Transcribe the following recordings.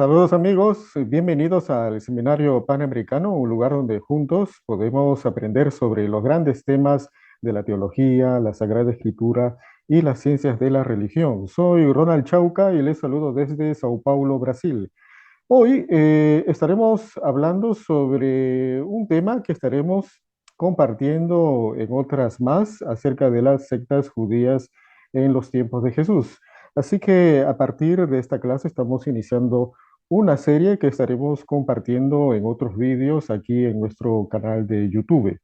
Saludos amigos, bienvenidos al Seminario Panamericano, un lugar donde juntos podemos aprender sobre los grandes temas de la teología, la Sagrada Escritura y las ciencias de la religión. Soy Ronald Chauca y les saludo desde Sao Paulo, Brasil. Hoy estaremos hablando sobre un tema que estaremos compartiendo en otras más acerca de las sectas judías en los tiempos de Jesús. Así que a partir de esta clase estamos iniciando una serie que estaremos compartiendo en otros vídeos aquí en nuestro canal de YouTube.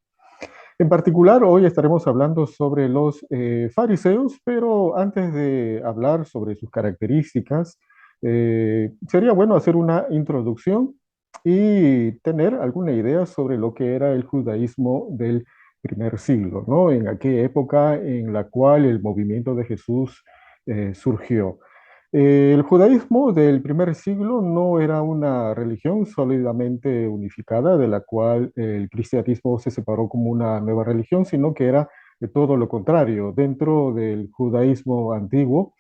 En particular, hoy estaremos hablando sobre los fariseos, pero antes de hablar sobre sus características, sería bueno hacer una introducción y tener alguna idea sobre lo que era el judaísmo del primer siglo, ¿no? En aquella época en la cual el movimiento de Jesús surgió. El judaísmo del primer siglo no era una religión sólidamente unificada, de la cual el cristianismo se separó como una nueva religión, sino que era de todo lo contrario. Dentro del judaísmo antiguo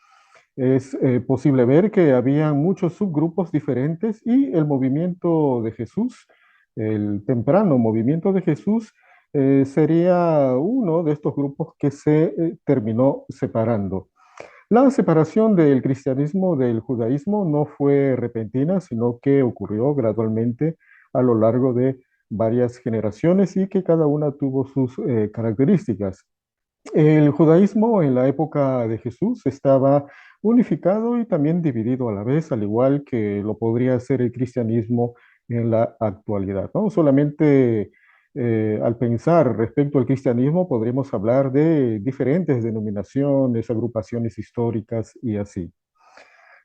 es posible ver que había muchos subgrupos diferentes y el movimiento de Jesús, el temprano movimiento de Jesús, sería uno de estos grupos que se terminó separando. La separación del cristianismo del judaísmo no fue repentina, sino que ocurrió gradualmente a lo largo de varias generaciones y que cada una tuvo sus características. El judaísmo en la época de Jesús estaba unificado y también dividido a la vez, al igual que lo podría ser el cristianismo en la actualidad, ¿no? Solamente al pensar respecto al cristianismo podríamos hablar de diferentes denominaciones, agrupaciones históricas y así.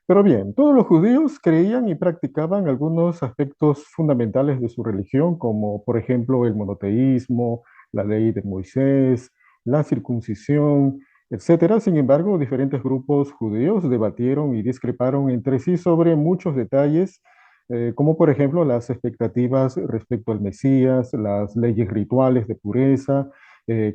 Pero bien, todos los judíos creían y practicaban algunos aspectos fundamentales de su religión, como por ejemplo el monoteísmo, la ley de Moisés, la circuncisión, etcétera. Sin embargo, diferentes grupos judíos debatieron y discreparon entre sí sobre muchos detalles, como por ejemplo las expectativas respecto al Mesías, las leyes rituales de pureza,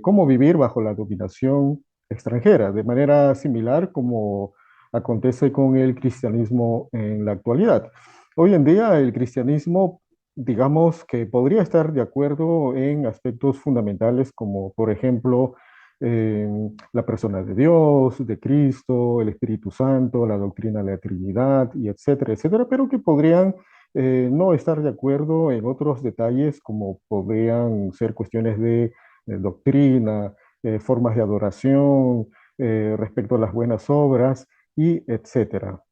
cómo vivir bajo la dominación extranjera, de manera similar como acontece con el cristianismo en la actualidad. Hoy en día el cristianismo, digamos que podría estar de acuerdo en aspectos fundamentales como, por ejemplo, la persona de Dios, de Cristo, el Espíritu Santo, la doctrina de la Trinidad, y etcétera, etcétera, pero que podrían no estar de acuerdo en otros detalles como podrían ser cuestiones de doctrina, formas de adoración, respecto a las buenas obras y etcétera.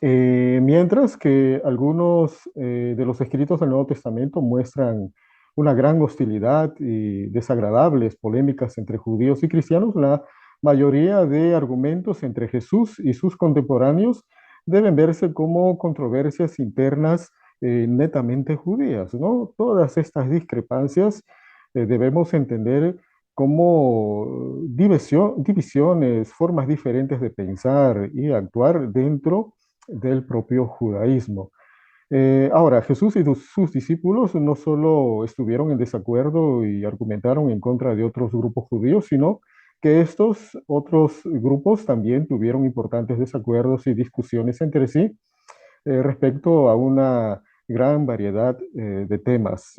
Mientras que algunos de los escritos del Nuevo Testamento muestran una gran hostilidad y desagradables polémicas entre judíos y cristianos, la mayoría de argumentos entre Jesús y sus contemporáneos deben verse como controversias internas netamente judías, ¿no? Todas estas discrepancias debemos entender como divisiones, formas diferentes de pensar y actuar dentro del propio judaísmo. Ahora, Jesús y sus discípulos no solo estuvieron en desacuerdo y argumentaron en contra de otros grupos judíos, sino que estos otros grupos también tuvieron importantes desacuerdos y discusiones entre sí respecto a una gran variedad de temas.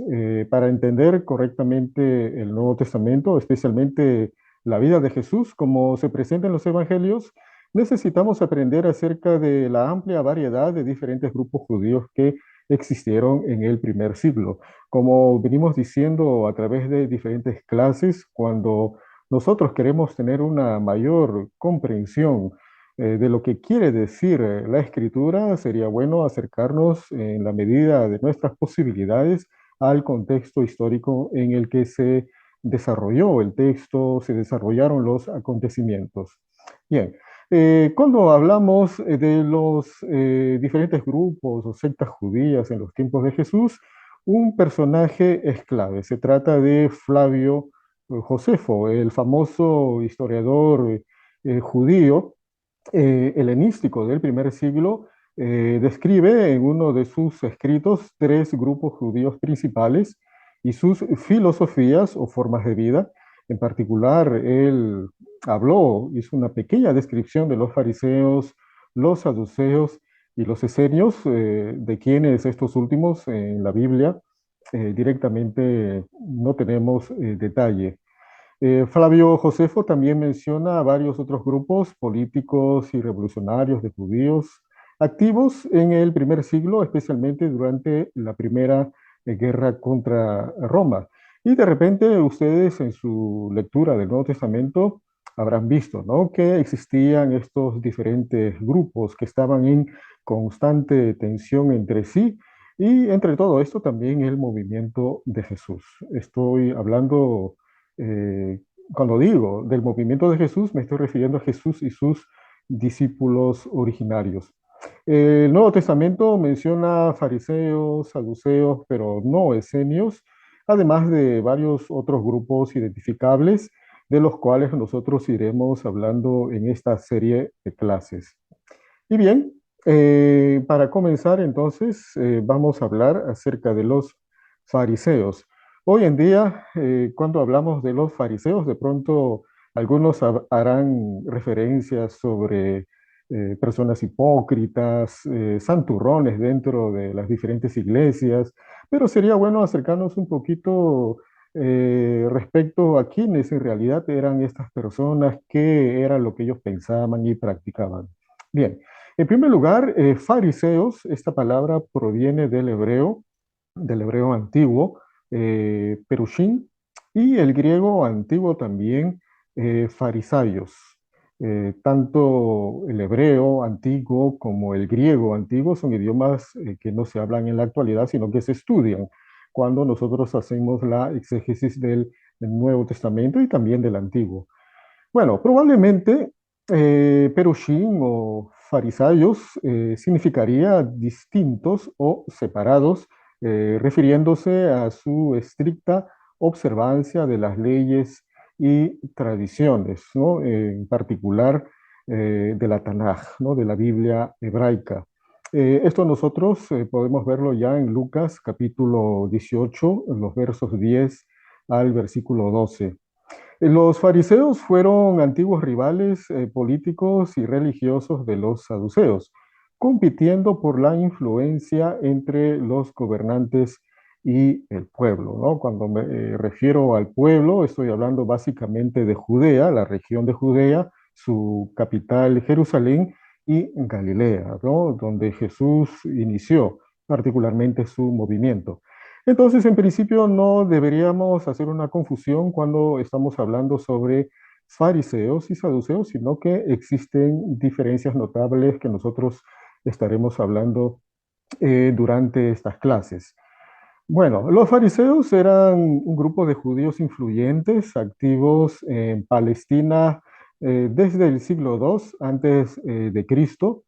Para entender correctamente el Nuevo Testamento, especialmente la vida de Jesús, como se presenta en los Evangelios, necesitamos aprender acerca de la amplia variedad de diferentes grupos judíos que existieron en el primer siglo. Como venimos diciendo a través de diferentes clases, cuando nosotros queremos tener una mayor comprensión de lo que quiere decir la escritura, sería bueno acercarnos en la medida de nuestras posibilidades al contexto histórico en el que se desarrolló el texto, se desarrollaron los acontecimientos. Bien, cuando hablamos de los diferentes grupos o sectas judías en los tiempos de Jesús, un personaje es clave. Se trata de Flavio Josefo, el famoso historiador judío helenístico del primer siglo, describe en uno de sus escritos tres grupos judíos principales y sus filosofías o formas de vida. En particular, él hizo una pequeña descripción de los fariseos, los saduceos y los esenios, de quienes estos últimos en la Biblia directamente no tenemos detalle. Flavio Josefo también menciona a varios otros grupos políticos y revolucionarios de judíos activos en el primer siglo, especialmente durante la primera guerra contra Roma. Y de repente ustedes en su lectura del Nuevo Testamento habrán visto, ¿no?, que existían estos diferentes grupos que estaban en constante tensión entre sí y entre todo esto también el movimiento de Jesús. Estoy hablando eh, cuando digo del movimiento de Jesús, me estoy refiriendo a Jesús y sus discípulos originarios. El Nuevo Testamento menciona fariseos, saduceos, pero no esenios, además de varios otros grupos identificables, de los cuales nosotros iremos hablando en esta serie de clases. Y bien, para comenzar entonces, vamos a hablar acerca de los fariseos. Hoy en día, cuando hablamos de los fariseos, de pronto algunos harán referencias sobre personas hipócritas, santurrones dentro de las diferentes iglesias, pero sería bueno acercarnos un poquito respecto a quiénes en realidad eran estas personas, qué era lo que ellos pensaban y practicaban. Bien. En primer lugar, fariseos, esta palabra proviene del hebreo antiguo, perushín, y el griego antiguo también, farisaios. Tanto el hebreo antiguo como el griego antiguo son idiomas que no se hablan en la actualidad, sino que se estudian cuando nosotros hacemos la exégesis del Nuevo Testamento y también del Antiguo. Bueno, probablemente Perushim o farisayos significaría distintos o separados, refiriéndose a su estricta observancia de las leyes y tradiciones, ¿no? En particular de la Tanaj, ¿no?, de la Biblia hebraica. Esto nosotros podemos verlo ya en Lucas capítulo 18, en los versos 10 al versículo 12. Los fariseos fueron antiguos rivales políticos y religiosos de los saduceos, compitiendo por la influencia entre los gobernantes y el pueblo, ¿no? Cuando me refiero al pueblo, estoy hablando básicamente de Judea, la región de Judea, su capital Jerusalén y Galilea, ¿no?, donde Jesús inició particularmente su movimiento. Entonces, en principio, no deberíamos hacer una confusión cuando estamos hablando sobre fariseos y saduceos, sino que existen diferencias notables que nosotros estaremos hablando durante estas clases. Bueno, los fariseos eran un grupo de judíos influyentes, activos en Palestina desde el siglo II antes de Cristo.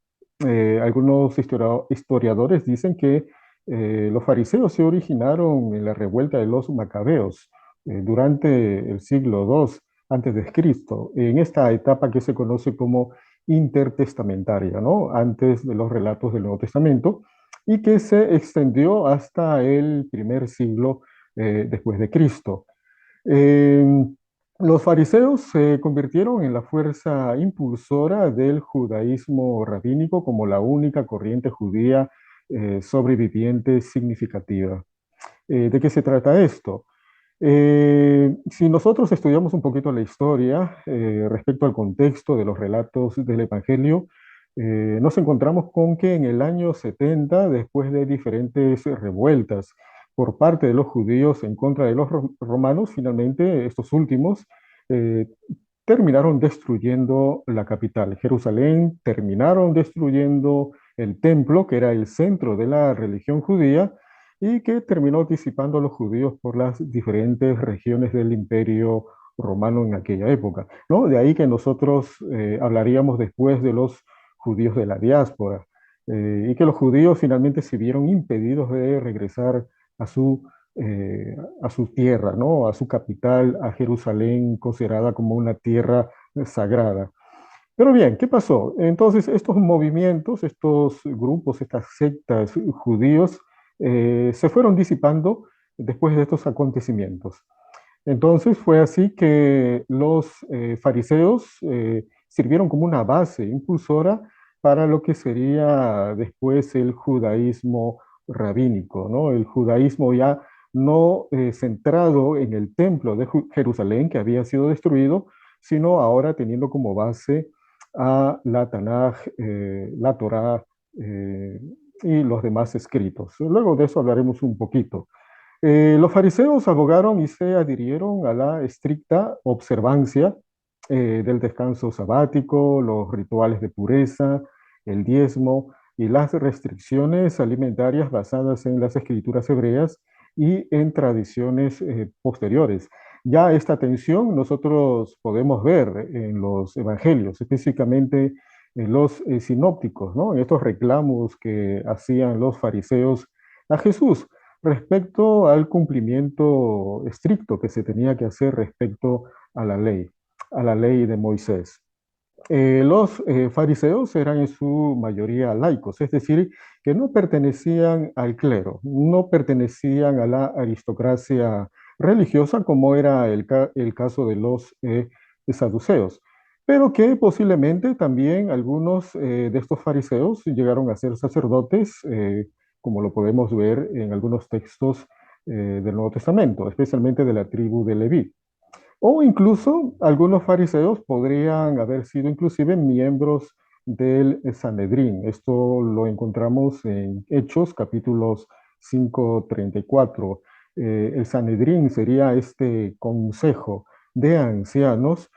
Algunos historiadores dicen que los fariseos se originaron en la revuelta de los macabeos durante el siglo II antes de Cristo, en esta etapa que se conoce como intertestamentaria, ¿no?, antes de los relatos del Nuevo Testamento, y que se extendió hasta el primer siglo después de Cristo. Eh, los fariseos se convirtieron en la fuerza impulsora del judaísmo rabínico como la única corriente judía sobreviviente significativa. ¿De qué se trata esto? Si nosotros estudiamos un poquito la historia respecto al contexto de los relatos del Evangelio, nos encontramos con que en el año 70, después de diferentes revueltas por parte de los judíos en contra de los romanos, finalmente estos últimos eh, terminaron destruyendo la capital, Jerusalén, terminaron destruyendo el templo, que era el centro de la religión judía, y que terminó disipando a los judíos por las diferentes regiones del imperio romano en aquella época, ¿no? De ahí que nosotros hablaríamos después de los judíos de la diáspora, y que los judíos finalmente se vieron impedidos de regresar a eh, a su tierra, ¿no?, a su capital, a Jerusalén, considerada como una tierra sagrada. Pero bien, ¿qué pasó? Entonces, estos movimientos, estos grupos, estas sectas judíos, se fueron disipando después de estos acontecimientos. Entonces, fue así que los fariseos sirvieron como una base impulsora para lo que sería después el judaísmo rabínico, ¿no? El judaísmo ya no centrado en el templo de Jerusalén que había sido destruido, sino ahora teniendo como base a la Tanaj, la Torá eh, y los demás escritos. Luego de eso hablaremos un poquito. Los fariseos abogaron y se adhirieron a la estricta observancia del descanso sabático, los rituales de pureza, el diezmo y las restricciones alimentarias basadas en las escrituras hebreas y en tradiciones posteriores. Ya esta tensión nosotros podemos ver en los evangelios, específicamente en los sinópticos, ¿no? En estos reclamos que hacían los fariseos a Jesús respecto al cumplimiento estricto que se tenía que hacer respecto a la ley de Moisés. Los fariseos eran en su mayoría laicos, es decir, que no pertenecían al clero, no pertenecían a la aristocracia religiosa como era el caso de los saduceos, pero que posiblemente también algunos de estos fariseos llegaron a ser sacerdotes, como lo podemos ver en algunos textos del Nuevo Testamento, especialmente de la tribu de Leví. O incluso algunos fariseos podrían haber sido inclusive miembros del Sanedrín. Esto lo encontramos en Hechos, capítulos 5:34. El Sanedrín sería este consejo de ancianos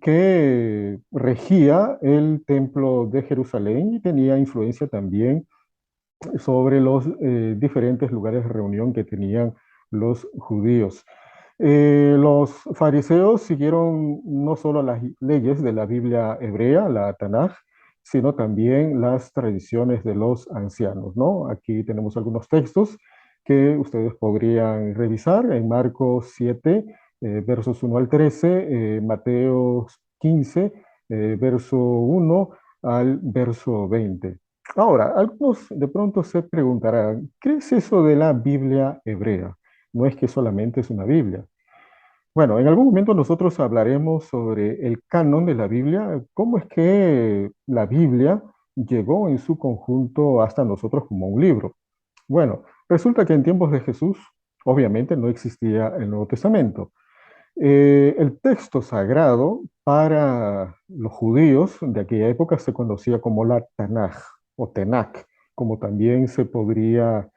que regía el templo de Jerusalén y tenía influencia también sobre los diferentes lugares de reunión que tenían los judíos. Los fariseos siguieron no solo las leyes de la Biblia hebrea, la Tanaj, sino también las tradiciones de los ancianos, ¿no? Aquí tenemos algunos textos que ustedes podrían revisar en Marcos 7, versos 1 al 13, Mateo 15, verso 1 al verso 20. Ahora, algunos de pronto se preguntarán, ¿qué es eso de la Biblia hebrea? No es que solamente es una Biblia. Bueno, en algún momento nosotros hablaremos sobre el canon de la Biblia, cómo es que la Biblia llegó en su conjunto hasta nosotros como un libro. Bueno, resulta que en tiempos de Jesús, obviamente no existía el Nuevo Testamento. El texto sagrado para los judíos de aquella época se conocía como la Tanaj o Tenach, como también se podría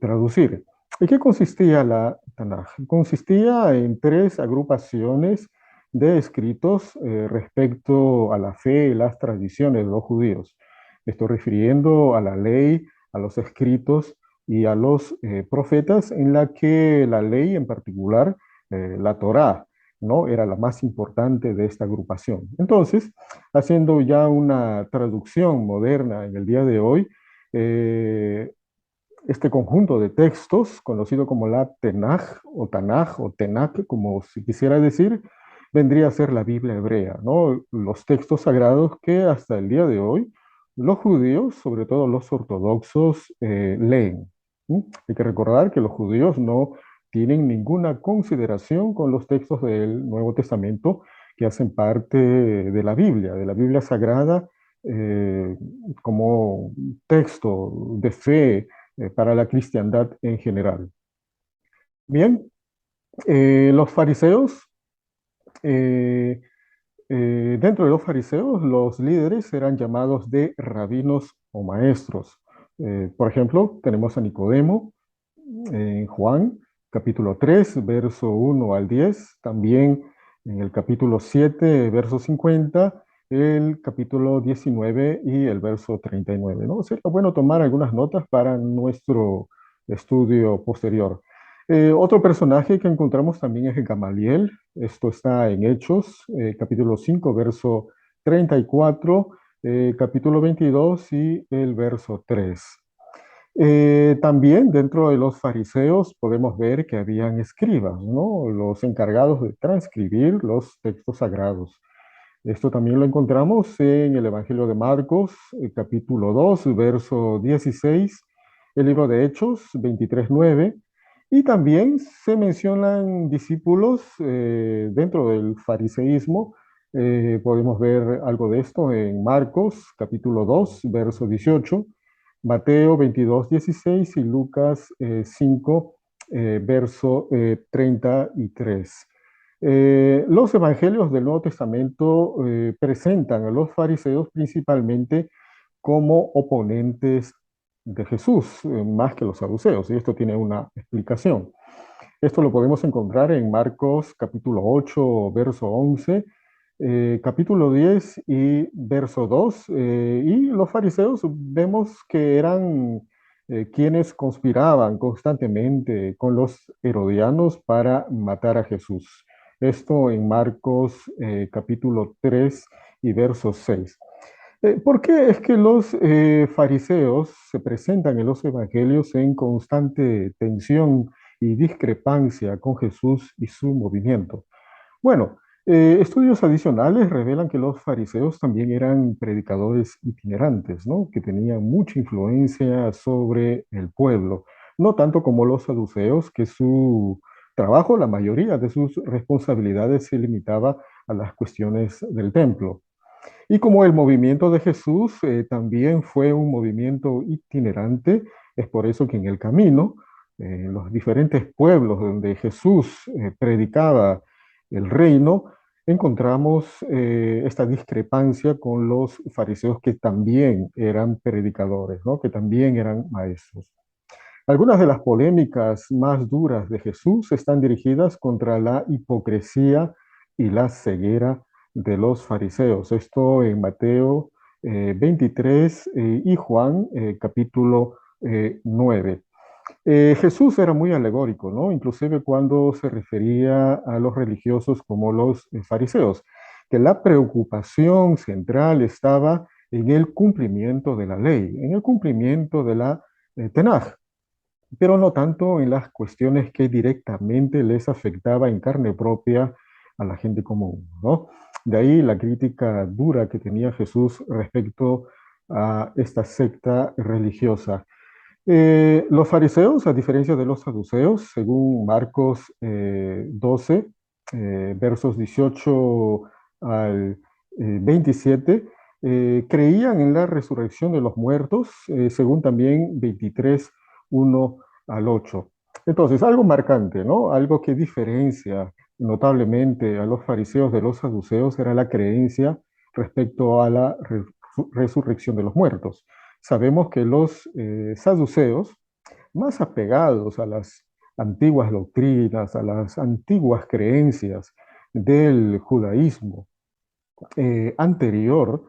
traducir. ¿Y qué consistía la Tanaj? Consistía en tres agrupaciones de escritos respecto a la fe y las tradiciones de los judíos. Estoy refiriendo a la ley, a los escritos y a los profetas, en la que la ley en particular la Torá, ¿no? Era la más importante de esta agrupación. Entonces, haciendo ya una traducción moderna en el día de hoy, eh, este conjunto de textos, conocido como la Tanaj o Tenach, como si quisiera decir, vendría a ser la Biblia hebrea, ¿no? Los textos sagrados que hasta el día de hoy los judíos, sobre todo los ortodoxos, leen. ¿Sí? Hay que recordar que los judíos no tienen ninguna consideración con los textos del Nuevo Testamento que hacen parte de la Biblia sagrada, eh, como texto de fe para la cristiandad en general. Bien, los fariseos, eh, dentro de los fariseos, los líderes eran llamados de rabinos o maestros. Por ejemplo, tenemos a Nicodemo en Juan, capítulo 3 verso 1 al 10, también en el capítulo 7 verso 50, el capítulo 19 y el verso 39, ¿no? Sería bueno tomar algunas notas para nuestro estudio posterior. Otro personaje que encontramos también es Gamaliel. Esto está en Hechos, capítulo 5 verso 34, capítulo 22 y el verso 3. También dentro de los fariseos podemos ver que habían escribas, ¿no? Los encargados de transcribir los textos sagrados. Esto también lo encontramos en el Evangelio de Marcos, capítulo 2, verso 16, el libro de Hechos 23:9, y también se mencionan discípulos dentro del fariseísmo Podemos ver algo de esto en Marcos, capítulo 2 verso 18, Mateo 22 16 y Lucas 5, verso 33. Los evangelios del Nuevo Testamento presentan a los fariseos principalmente como oponentes de Jesús, más que los saduceos, y esto tiene una explicación. Esto lo podemos encontrar en Marcos capítulo 8, verso 11, capítulo 10 y verso 2. Y los fariseos vemos que eran quienes conspiraban constantemente con los herodianos para matar a Jesús. Esto en Marcos capítulo 3 y verso 6. ¿Por qué es que los fariseos se presentan en los evangelios en constante tensión y discrepancia con Jesús y su movimiento? Bueno, estudios adicionales revelan que los fariseos también eran predicadores itinerantes, ¿no? Que tenían mucha influencia sobre el pueblo, no tanto como los saduceos, que su trabajo, la mayoría de sus responsabilidades se limitaba a las cuestiones del templo. Y como el movimiento de Jesús también fue un movimiento itinerante, es por eso que en el camino, en los diferentes pueblos donde Jesús predicaba el reino, encontramos esta discrepancia con los fariseos que también eran predicadores, ¿no? Que también eran maestros. Algunas de las polémicas más duras de Jesús están dirigidas contra la hipocresía y la ceguera de los fariseos. Esto en Mateo 23 y Juan capítulo 9. Jesús era muy alegórico, ¿no? Inclusive cuando se refería a los religiosos como los fariseos, que la preocupación central estaba en el cumplimiento de la ley, en el cumplimiento de la Tenaj, pero no tanto en las cuestiones que directamente les afectaba en carne propia a la gente común, ¿no? De ahí la crítica dura que tenía Jesús respecto a esta secta religiosa. Los fariseos, a diferencia de los saduceos, según Marcos 12, versos 18 al 27, creían en la resurrección de los muertos, según también 23, 1 al 8. Entonces, algo marcante, ¿no? Algo que diferencia notablemente a los fariseos de los saduceos era la creencia respecto a la resurrección de los muertos. Sabemos que los saduceos, más apegados a las antiguas doctrinas, a las antiguas creencias del judaísmo anterior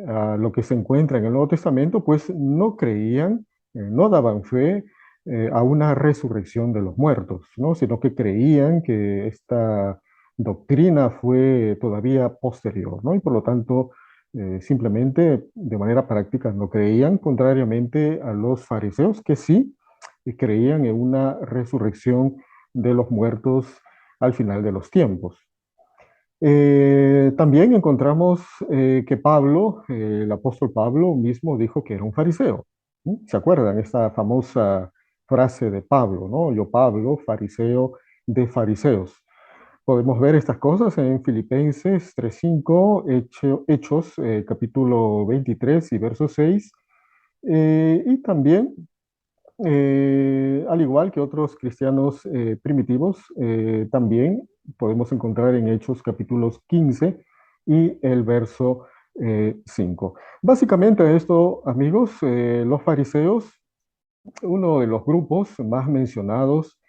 a lo que se encuentra en el Nuevo Testamento, pues no creían, no daban fe a una resurrección de los muertos, ¿no? Sino que creían que esta doctrina fue todavía posterior, ¿no? Y por lo tanto, simplemente de manera práctica no creían, contrariamente a los fariseos que sí creían en una resurrección de los muertos al final de los tiempos. También encontramos que Pablo, el apóstol Pablo mismo dijo que era un fariseo. ¿No? ¿Se acuerdan esta famosa frase de Pablo, ¿no? Yo Pablo, fariseo de fariseos. Podemos ver estas cosas en Filipenses 3:5, Hechos capítulo 23 y verso 6, y también al igual que otros cristianos primitivos, también podemos encontrar en Hechos capítulos 15 y el verso 5. Básicamente esto, amigos, los fariseos, uno de los grupos más mencionados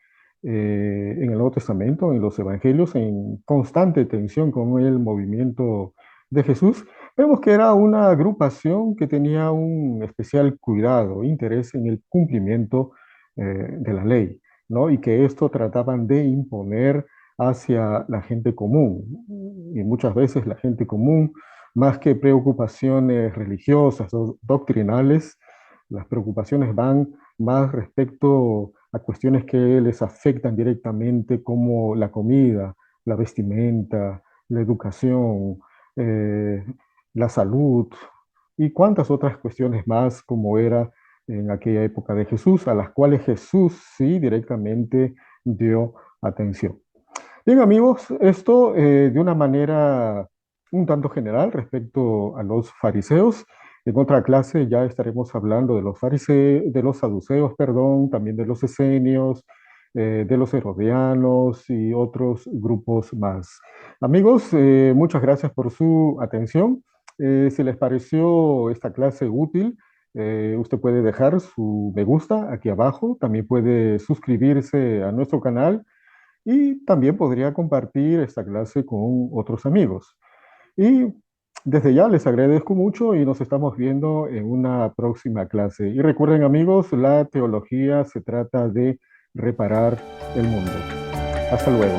en el Nuevo Testamento, en los Evangelios, en constante tensión con el movimiento de Jesús, vemos que era una agrupación que tenía un especial cuidado, interés en el cumplimiento de la ley, ¿no? Y que esto trataban de imponer hacia la gente común. Y muchas veces la gente común, más que preocupaciones religiosas o doctrinales, las preocupaciones van más respecto a cuestiones que les afectan directamente, como la comida, la vestimenta, la educación, eh, la salud y cuantas otras cuestiones más como era en aquella época de Jesús, a las cuales Jesús sí directamente dio atención. Bien, amigos, esto de una manera un tanto general respecto a los fariseos. En otra clase ya estaremos hablando de los fariseos, de los saduceos, perdón, también de los esenios, de los herodianos y otros grupos más. Amigos, muchas gracias por su atención. Si les pareció esta clase útil, usted puede dejar su me gusta aquí abajo, también puede suscribirse a nuestro canal y también podría compartir esta clase con otros amigos. Y desde ya les agradezco mucho y nos estamos viendo en una próxima clase. Y recuerden amigos, la teología se trata de reparar el mundo. Hasta luego.